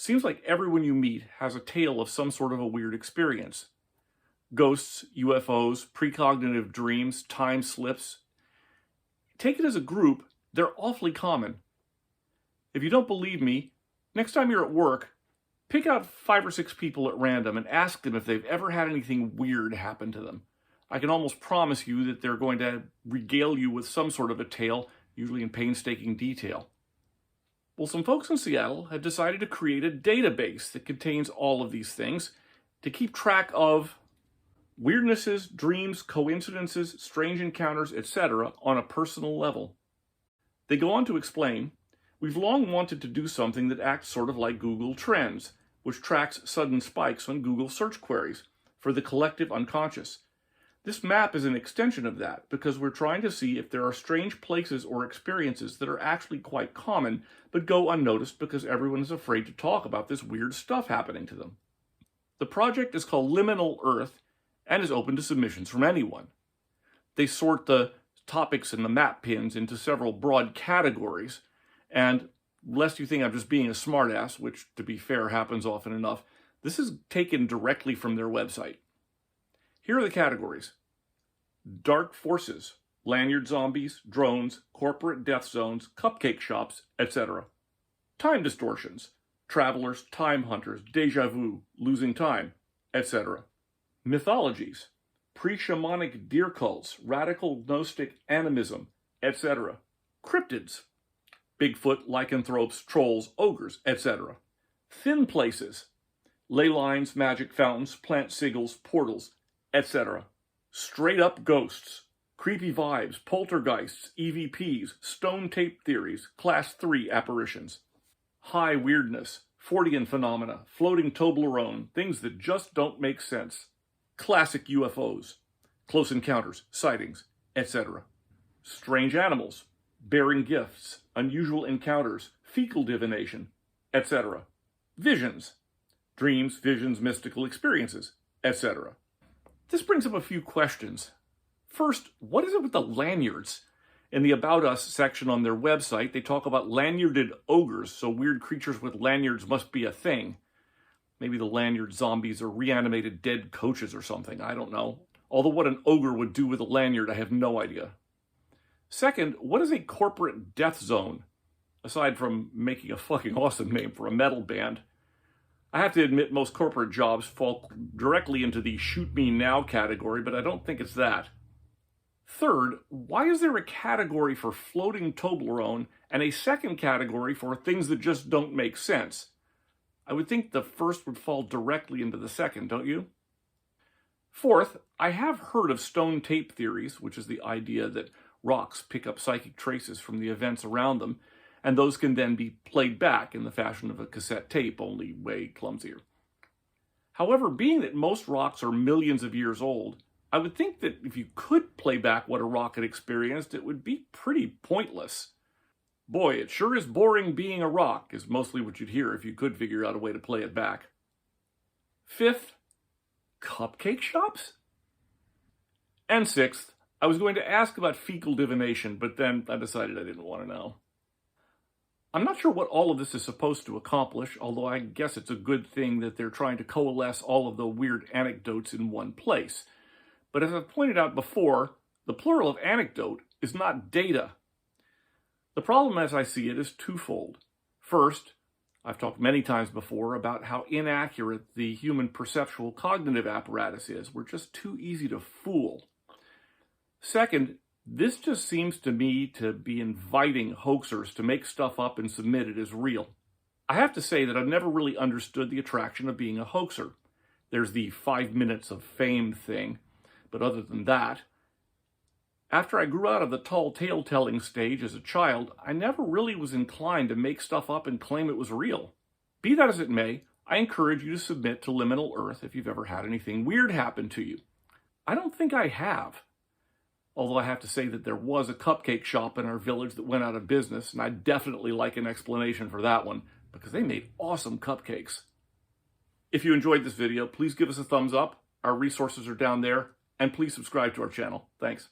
Seems like everyone you meet has a tale of some sort of a weird experience. Ghosts, UFOs, precognitive dreams, time slips. Take it as a group, they're awfully common. If you don't believe me, next time you're at work, pick out 5 or 6 people at random and ask them if they've ever had anything weird happen to them. I can almost promise you that they're going to regale you with some sort of a tale, usually in painstaking detail. Well, some folks in Seattle have decided to create a database that contains all of these things to keep track of weirdnesses, dreams, coincidences, strange encounters, etc. on a personal level. They go on to explain, we've long wanted to do something that acts sort of like Google Trends, which tracks sudden spikes on Google search queries for the collective unconscious. This map is an extension of that because we're trying to see if there are strange places or experiences that are actually quite common but go unnoticed because everyone is afraid to talk about this weird stuff happening to them. The project is called Liminal Earth and is open to submissions from anyone. They sort the topics and the map pins into several broad categories, and lest you think I'm just being a smartass, which to be fair happens often enough, this is taken directly from their website. Here are the categories: dark forces, lanyard zombies, drones, corporate death zones, cupcake shops, etc. Time distortions, travelers, time hunters, deja vu, losing time, etc. Mythologies, pre-shamanic deer cults, radical gnostic animism, etc. Cryptids, Bigfoot, lycanthropes, trolls, ogres, etc. Thin places, ley lines, magic fountains, plant sigils, portals, etc. Straight up ghosts, creepy vibes, poltergeists, EVPs, stone tape theories, class 3 apparitions. High weirdness, Fortean phenomena, floating Toblerone, things that just don't make sense. Classic UFOs, close encounters, sightings, etc. Strange animals, bearing gifts, unusual encounters, fecal divination, etc. Visions, dreams, visions, mystical experiences, etc. This brings up a few questions. First, what is it with the lanyards? In the About Us section on their website, they talk about lanyarded ogres, so weird creatures with lanyards must be a thing. Maybe the lanyard zombies are reanimated dead coaches or something, I don't know. Although what an ogre would do with a lanyard, I have no idea. Second, what is a corporate death zone? Aside from making a fucking awesome name for a metal band. I have to admit most corporate jobs fall directly into the shoot me now category, but I don't think it's that. Third, why is there a category for floating Toblerone and a second category for things that just don't make sense? I would think the first would fall directly into the second, don't you? Fourth, I have heard of stone tape theories, which is the idea that rocks pick up psychic traces from the events around them, and those can then be played back in the fashion of a cassette tape, only way clumsier. However, being that most rocks are millions of years old, I would think that if you could play back what a rock had experienced, it would be pretty pointless. Boy, it sure is boring being a rock, is mostly what you'd hear if you could figure out a way to play it back. Fifth, cupcake shops? And sixth, I was going to ask about fecal divination, but then I decided I didn't want to know. I'm not sure what all of this is supposed to accomplish, although I guess it's a good thing that they're trying to coalesce all of the weird anecdotes in one place. But as I've pointed out before, the plural of anecdote is not data. The problem as I see it is twofold. First, I've talked many times before about how inaccurate the human perceptual cognitive apparatus is. We're just too easy to fool. Second, this just seems to me to be inviting hoaxers to make stuff up and submit it as real. I have to say that I've never really understood the attraction of being a hoaxer. There's the 5 minutes of fame thing, but other than that, after I grew out of the tall tale-telling stage as a child, I never really was inclined to make stuff up and claim it was real. Be that as it may, I encourage you to submit to Liminal Earth if you've ever had anything weird happen to you. I don't think I have. Although I have to say that there was a cupcake shop in our village that went out of business, and I'd definitely like an explanation for that one, because they made awesome cupcakes. If you enjoyed this video, please give us a thumbs up. Our resources are down there, and please subscribe to our channel. Thanks.